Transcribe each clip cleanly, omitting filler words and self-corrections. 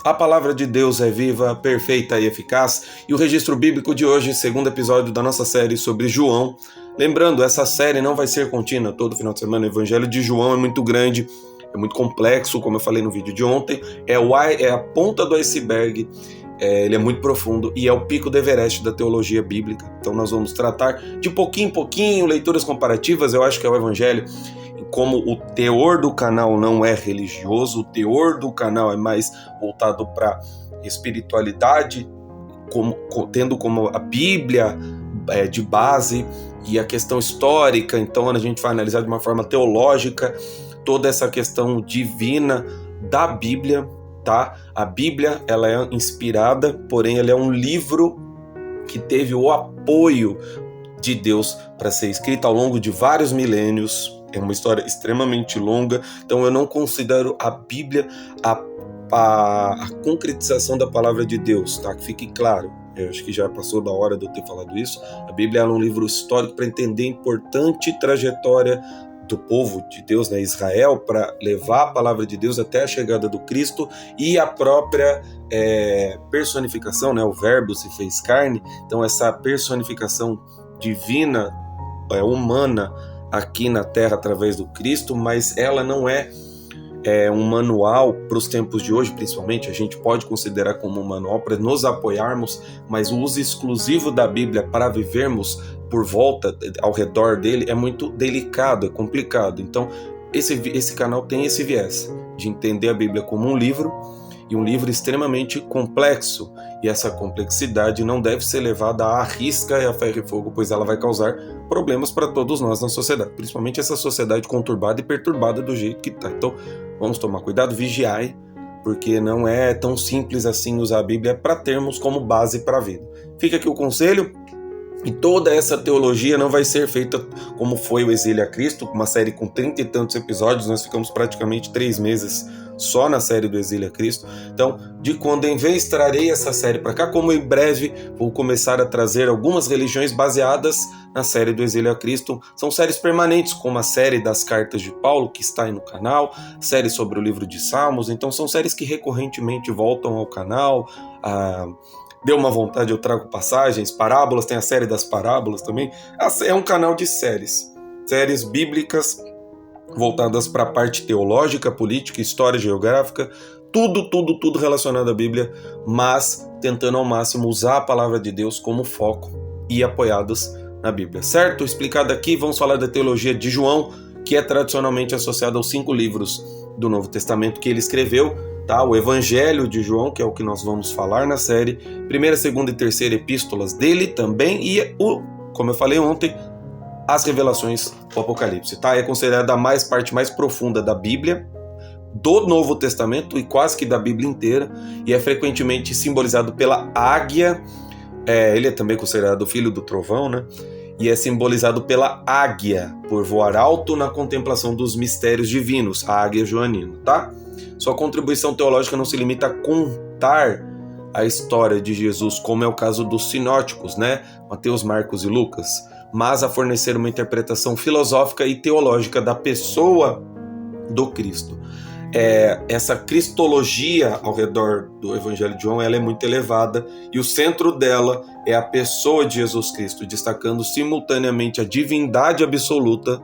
A palavra de Deus é viva, perfeita e eficaz, e o registro bíblico de hoje, segundo episódio da nossa série sobre João. Lembrando, essa série não vai ser contínua todo final de semana. O Evangelho de João é muito grande, é muito complexo, como eu falei no vídeo de ontem, é a ponta do iceberg, ele é muito profundo e é o pico do Everest da teologia bíblica. Então nós vamos tratar de pouquinho em pouquinho, leituras comparativas. Eu acho que é o Evangelho. Como o teor do canal não é religioso, o teor do canal é mais voltado para espiritualidade, tendo como a Bíblia de base e a questão histórica. Então a gente vai analisar de uma forma teológica toda essa questão divina da Bíblia, tá? A Bíblia, ela é inspirada, porém ela é um livro que teve o apoio de Deus para ser escrita ao longo de vários milênios. É uma história extremamente longa, então eu não considero a Bíblia a concretização da palavra de Deus, tá? Que fique claro, eu acho que já passou da hora de eu ter falado isso. A Bíblia é um livro histórico para entender a importante trajetória do povo de Deus, né, Israel, para levar a palavra de Deus até a chegada do Cristo e a própria personificação, né, o verbo se fez carne. Então essa personificação divina, humana, aqui na Terra através do Cristo, mas ela não é um manual para os tempos de hoje, principalmente. A gente pode considerar como um manual para nos apoiarmos, mas o uso exclusivo da Bíblia para vivermos por volta, ao redor dele, é muito delicado, é complicado. Então esse canal tem esse viés de entender a Bíblia como um livro, e um livro extremamente complexo, e essa complexidade não deve ser levada à risca e a ferro e fogo, pois ela vai causar problemas para todos nós na sociedade, principalmente essa sociedade conturbada e perturbada do jeito que está. Então vamos tomar cuidado, vigiai, porque não é tão simples assim usar a Bíblia para termos como base para a vida. Fica aqui o conselho. E toda essa teologia não vai ser feita como foi o Exílio a Cristo, uma série com 30 e tantos episódios. Nós ficamos praticamente 3 meses só na série do Exílio a Cristo. Então, de quando em vez trarei essa série para cá, como em breve vou começar a trazer algumas religiões baseadas na série do Exílio a Cristo. São séries permanentes, como a série das cartas de Paulo, que está aí no canal, série sobre o livro de Salmos. Então são séries que recorrentemente voltam ao canal. Deu uma vontade, eu trago passagens, parábolas, tem a série das parábolas também. É um canal de séries bíblicas voltadas para a parte teológica, política, história, geográfica, tudo relacionado à Bíblia, mas tentando ao máximo usar a palavra de Deus como foco e apoiadas na Bíblia, certo? Explicado aqui, vamos falar da teologia de João, que é tradicionalmente associada aos 5 livros do Novo Testamento que ele escreveu. Tá? O Evangelho de João, que é o que nós vamos falar na série, 1ª, 2ª e 3ª epístolas dele também, e como eu falei ontem, as revelações do Apocalipse. Tá? É considerada a parte mais profunda da Bíblia, do Novo Testamento e quase que da Bíblia inteira, e é frequentemente simbolizado pela águia. Ele é também considerado o filho do trovão, né? E é simbolizado pela águia, por voar alto na contemplação dos mistérios divinos, a águia joanina, tá? Sua contribuição teológica não se limita a contar a história de Jesus, como é o caso dos sinóticos, né? Mateus, Marcos e Lucas, mas a fornecer uma interpretação filosófica e teológica da pessoa do Cristo. Essa cristologia ao redor do Evangelho de João, ela é muito elevada, e o centro dela é a pessoa de Jesus Cristo, destacando simultaneamente a divindade absoluta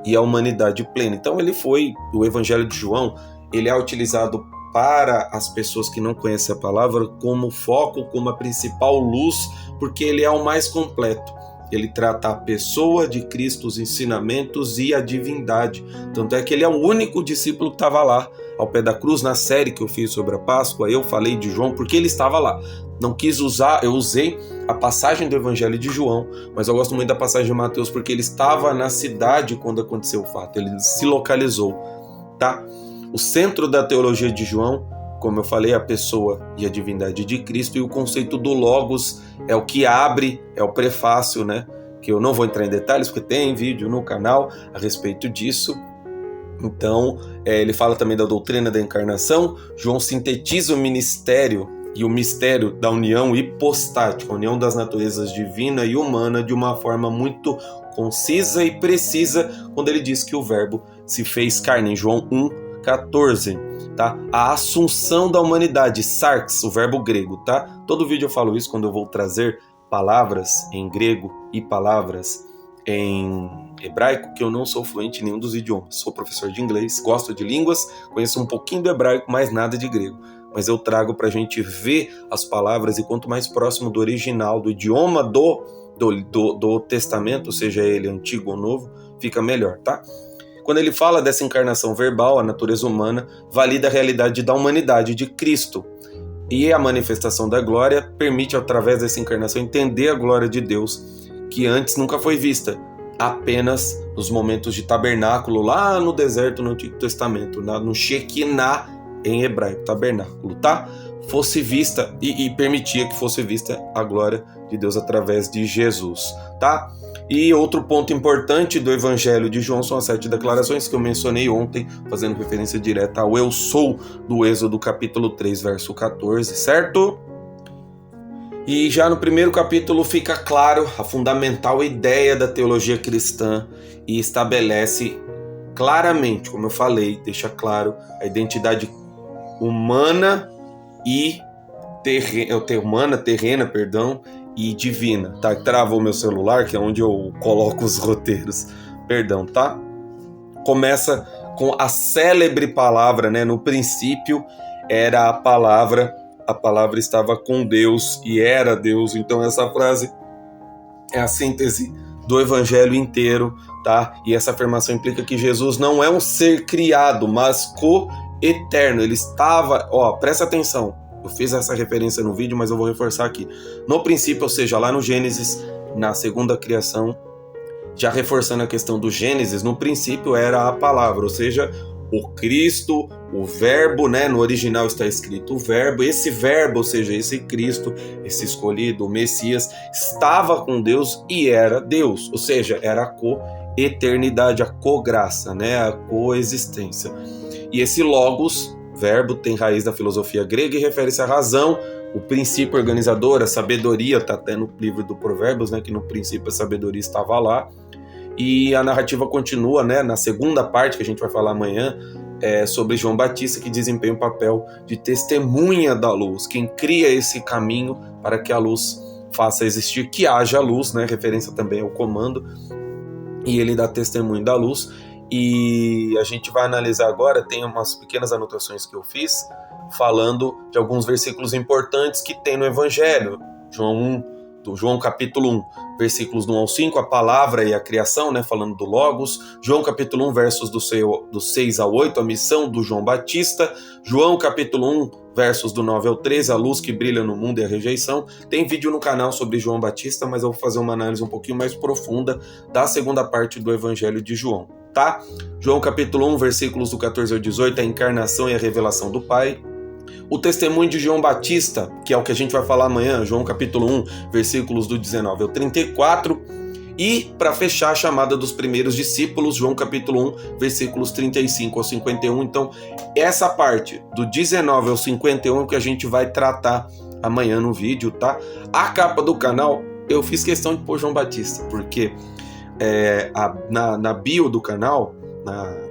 e a humanidade plena. Então o Evangelho de João, ele é utilizado para as pessoas que não conhecem a palavra como foco, como a principal luz, porque ele é o mais completo. Ele trata a pessoa de Cristo, os ensinamentos e a divindade. Tanto é que ele é o único discípulo que estava lá, ao pé da cruz. Na série que eu fiz sobre a Páscoa, eu falei de João porque ele estava lá. Não quis usar, eu usei a passagem do Evangelho de João, mas eu gosto muito da passagem de Mateus porque ele estava na cidade quando aconteceu o fato, ele se localizou, tá? O centro da teologia de João, como eu falei, é a pessoa e a divindade de Cristo, e o conceito do Logos é o que abre, é o prefácio, né? Que eu não vou entrar em detalhes, porque tem vídeo no canal a respeito disso. Então, ele fala também da doutrina da encarnação. João sintetiza o ministério e o mistério da união hipostática, a união das naturezas divina e humana, de uma forma muito concisa e precisa, quando ele diz que o verbo se fez carne, em João 1,14. tá? A assunção da humanidade, sarx, o verbo grego, tá? Todo vídeo eu falo isso quando eu vou trazer palavras em grego e palavras em hebraico, que eu não sou fluente em nenhum dos idiomas. Sou professor de inglês, gosto de línguas, conheço um pouquinho do hebraico, mas nada de grego. Mas eu trago para a gente ver as palavras, e quanto mais próximo do original, do idioma do Testamento, seja ele antigo ou novo, fica melhor, tá? Quando ele fala dessa encarnação verbal, a natureza humana valida a realidade da humanidade de Cristo. E a manifestação da glória permite, através dessa encarnação, entender a glória de Deus, que antes nunca foi vista, apenas nos momentos de tabernáculo, lá no deserto, no Antigo Testamento, no Shekinah, em hebraico, tabernáculo, tá? Fosse vista e permitia que fosse vista a glória de Deus através de Jesus, tá? E outro ponto importante do Evangelho de João são as 7 declarações que eu mencionei ontem, fazendo referência direta ao Eu Sou, do Êxodo capítulo 3, verso 14, certo? E já no primeiro capítulo fica claro a fundamental ideia da teologia cristã e estabelece claramente, como eu falei, deixa claro a identidade humana e terrena, e divina, tá? Travou meu celular, que é onde eu coloco os roteiros, tá? Começa com a célebre palavra, né? No princípio era a palavra estava com Deus e era Deus. Então essa frase é a síntese do evangelho inteiro, tá? E essa afirmação implica que Jesus não é um ser criado, mas co-eterno. Ele estava, presta atenção, eu fiz essa referência no vídeo, mas eu vou reforçar aqui. No princípio, ou seja, lá no Gênesis, na segunda criação, já reforçando a questão do Gênesis, no princípio era a palavra, ou seja, o Cristo, o verbo, né? No original está escrito o verbo, ou seja, esse Cristo, esse escolhido, o Messias, estava com Deus e era Deus, ou seja, era a co-eternidade, a co-graça, né? A coexistência. E esse logos, verbo, tem raiz da filosofia grega e refere-se à razão, o princípio organizador, a sabedoria, está até no livro do Provérbios, né? Que no princípio a sabedoria estava lá. E a narrativa continua, né, na segunda parte, que a gente vai falar amanhã, sobre João Batista, que desempenha o papel de testemunha da luz, quem cria esse caminho para que a luz faça existir, que haja luz, né, referência também ao comando, e ele dá testemunho da luz. E a gente vai analisar agora, tem umas pequenas anotações que eu fiz, falando de alguns versículos importantes que tem no Evangelho. João capítulo 1, versículos do 1 ao 5, a palavra e a criação, né, falando do Logos. João capítulo 1, versos do 6 ao 8, a missão do João Batista. João capítulo 1, versos do 9 ao 13, a luz que brilha no mundo e a rejeição. Tem vídeo no canal sobre João Batista, mas eu vou fazer uma análise um pouquinho mais profunda da segunda parte do Evangelho de João, tá? João capítulo 1, versículos do 14 ao 18, a encarnação e a revelação do Pai. O testemunho de João Batista, que é o que a gente vai falar amanhã, João capítulo 1, versículos do 19 ao 34. E, para fechar, a chamada dos primeiros discípulos, João capítulo 1, versículos 35 ao 51. Então, essa parte do 19 ao 51 é o que a gente vai tratar amanhã no vídeo, tá? A capa do canal, eu fiz questão de pôr João Batista, porque na bio do canal,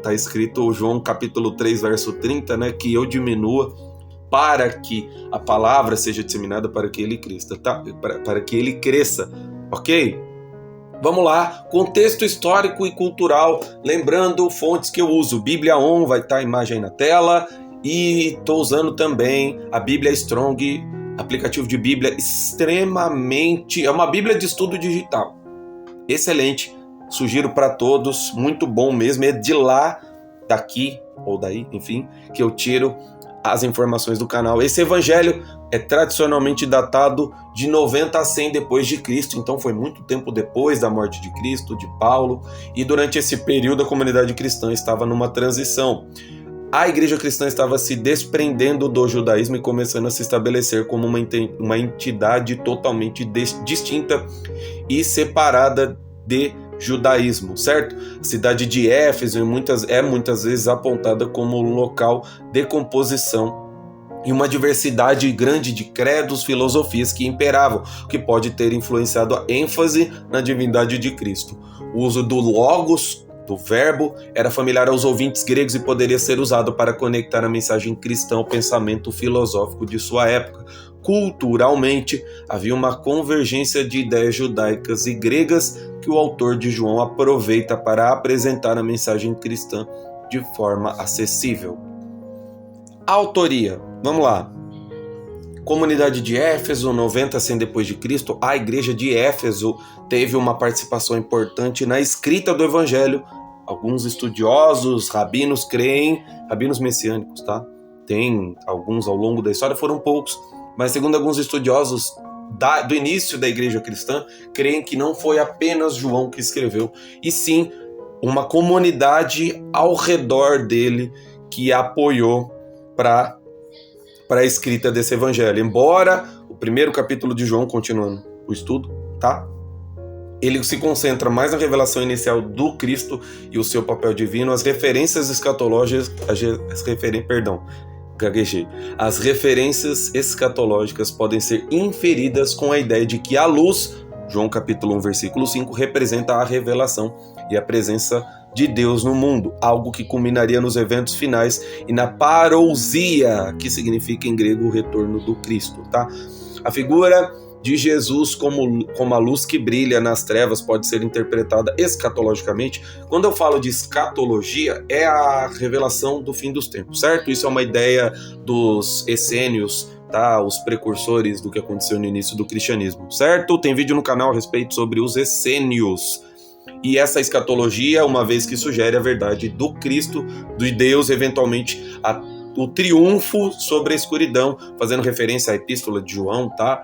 tá escrito João capítulo 3, verso 30, né? Que eu diminua para que a palavra seja disseminada, para que ele cresça, tá? Para que ele cresça, ok? Vamos lá, contexto histórico e cultural, lembrando fontes que eu uso, Bíblia On, vai estar a imagem aí na tela, e estou usando também a Bíblia Strong, aplicativo de Bíblia extremamente, é uma Bíblia de estudo digital, excelente, sugiro para todos, muito bom mesmo, é de lá, daqui, ou daí, enfim, que eu tiro as informações do canal. Esse evangelho é tradicionalmente datado de 90 a 100 depois de Cristo, então foi muito tempo depois da morte de Cristo, de Paulo, e durante esse período a comunidade cristã estava numa transição. A igreja cristã estava se desprendendo do judaísmo e começando a se estabelecer como uma entidade totalmente distinta e separada de judaísmo, certo? A cidade de Éfeso é muitas vezes apontada como um local de composição e uma diversidade grande de credos, filosofias que imperavam, o que pode ter influenciado a ênfase na divindade de Cristo. O uso do logos, do verbo era familiar aos ouvintes gregos e poderia ser usado para conectar a mensagem cristã ao pensamento filosófico de sua época. Culturalmente, havia uma convergência de ideias judaicas e gregas que o autor de João aproveita para apresentar a mensagem cristã de forma acessível. Autoria, vamos lá. Comunidade de Éfeso, 90 a 100 depois de Cristo, a igreja de Éfeso teve uma participação importante na escrita do Evangelho. Alguns estudiosos, rabinos creem, rabinos messiânicos, tá? Tem alguns ao longo da história, foram poucos, mas segundo alguns estudiosos do início da igreja cristã, creem que não foi apenas João que escreveu, e sim uma comunidade ao redor dele que apoiou para a escrita desse evangelho. Embora o primeiro capítulo de João, continuando o estudo, tá? Ele se concentra mais na revelação inicial do Cristo e o seu papel divino, as referências escatológicas, as referências escatológicas podem ser inferidas com a ideia de que a luz, João capítulo 1, versículo 5, representa a revelação e a presença de Deus no mundo, algo que culminaria nos eventos finais e na parousia, que significa em grego o retorno do Cristo, tá? A figura de Jesus como a luz que brilha nas trevas pode ser interpretada escatologicamente. Quando eu falo de escatologia, é a revelação do fim dos tempos, certo? Isso é uma ideia dos essênios, tá? Os precursores do que aconteceu no início do cristianismo, certo? Tem vídeo no canal a respeito sobre os essênios. E essa escatologia, uma vez que sugere a verdade do Cristo, de Deus, eventualmente o triunfo sobre a escuridão, fazendo referência à epístola de João, tá?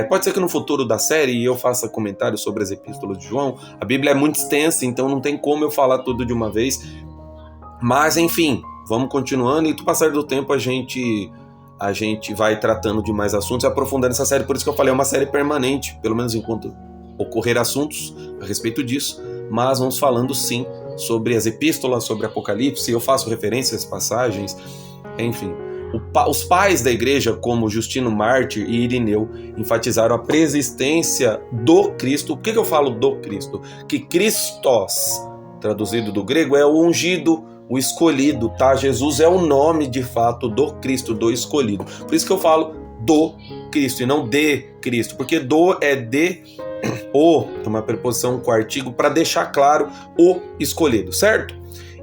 Pode ser que no futuro da série eu faça comentários sobre as epístolas de João. A Bíblia é muito extensa, então não tem como eu falar tudo de uma vez. Mas, enfim, vamos continuando e com o passar do tempo a gente vai tratando de mais assuntos, aprofundando essa série. Por isso que eu falei, é uma série permanente, pelo menos enquanto ocorrer assuntos a respeito disso, mas vamos falando sim sobre as epístolas, sobre Apocalipse, eu faço referências, passagens, enfim. Os pais da igreja, como Justino Mártir e Irineu, enfatizaram a preexistência do Cristo. Por que eu falo do Cristo? Que Christos, traduzido do grego, é o ungido, o escolhido, tá? Jesus é o nome de fato do Cristo, do escolhido. Por isso que eu falo do Cristo e não de Cristo, porque do é de, o é uma preposição com artigo para deixar claro o escolhido, certo?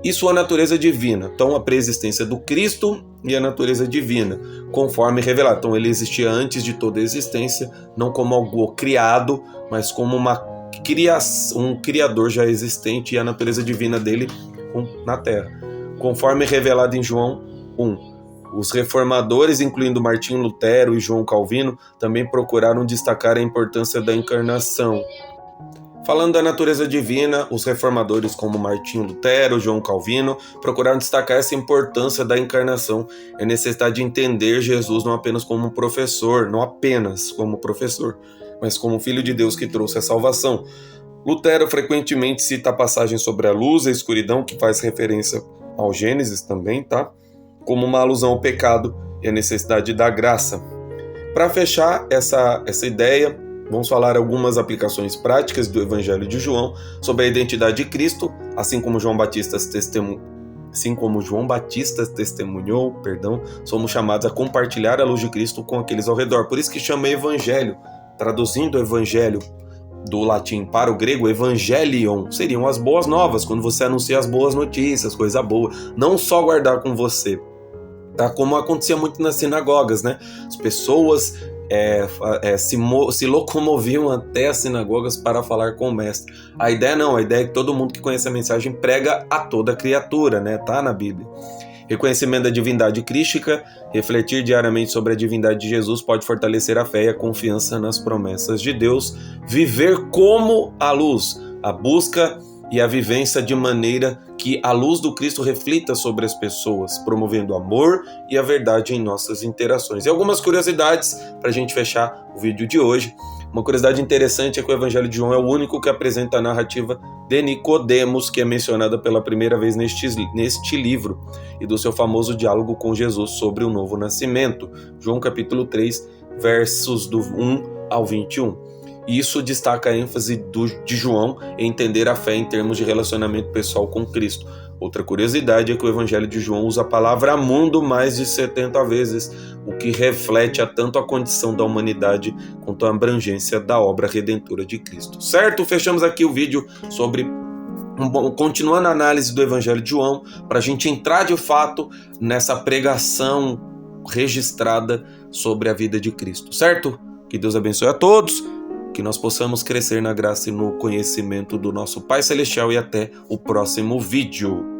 E sua natureza divina. Então, a preexistência do Cristo e a natureza divina, conforme revelado. Então, ele existia antes de toda a existência, não como algo criado, mas como um criador já existente, e a natureza divina dele na Terra. Conforme revelado em João 1. Os reformadores, incluindo Martinho Lutero e João Calvino, também procuraram destacar a importância da encarnação. Falando da natureza divina, os reformadores como Martinho Lutero, João Calvino, procuraram destacar essa importância da encarnação, a necessidade de entender Jesus não apenas como um professor, mas como filho de Deus que trouxe a salvação. Lutero frequentemente cita a passagem sobre a luz e a escuridão, que faz referência ao Gênesis também, tá? Como uma alusão ao pecado e a necessidade da graça. Para fechar essa ideia, vamos falar algumas aplicações práticas do Evangelho de João sobre a identidade de Cristo, assim como João Batista testemunhou, somos chamados a compartilhar a luz de Cristo com aqueles ao redor. Por isso que chama Evangelho, traduzindo o Evangelho do latim para o grego, Evangelion, seriam as boas novas, quando você anuncia as boas notícias, coisa boa, não só guardar com você, tá? Como acontecia muito nas sinagogas, né? As pessoas se locomoviam até as sinagogas para falar com o mestre. A ideia é que todo mundo que conhece a mensagem prega a toda criatura, né? Tá na Bíblia. Reconhecimento da divindade crística, refletir diariamente sobre a divindade de Jesus pode fortalecer a fé e a confiança nas promessas de Deus. Viver como a luz, a busca e a vivência de maneira que a luz do Cristo reflita sobre as pessoas, promovendo o amor e a verdade em nossas interações. E algumas curiosidades para a gente fechar o vídeo de hoje. Uma curiosidade interessante é que o Evangelho de João é o único que apresenta a narrativa de Nicodemos, que é mencionada pela primeira vez neste livro, e do seu famoso diálogo com Jesus sobre o novo nascimento. João capítulo 3, versos do 1 ao 21. E isso destaca a ênfase de João em entender a fé em termos de relacionamento pessoal com Cristo. Outra curiosidade é que o Evangelho de João usa a palavra mundo mais de 70 vezes, o que reflete tanto a condição da humanidade quanto a abrangência da obra redentora de Cristo. Certo? Fechamos aqui o vídeo sobre continuando a análise do Evangelho de João, para a gente entrar de fato nessa pregação registrada sobre a vida de Cristo, certo? Que Deus abençoe a todos, que nós possamos crescer na graça e no conhecimento do nosso Pai Celestial, e até o próximo vídeo.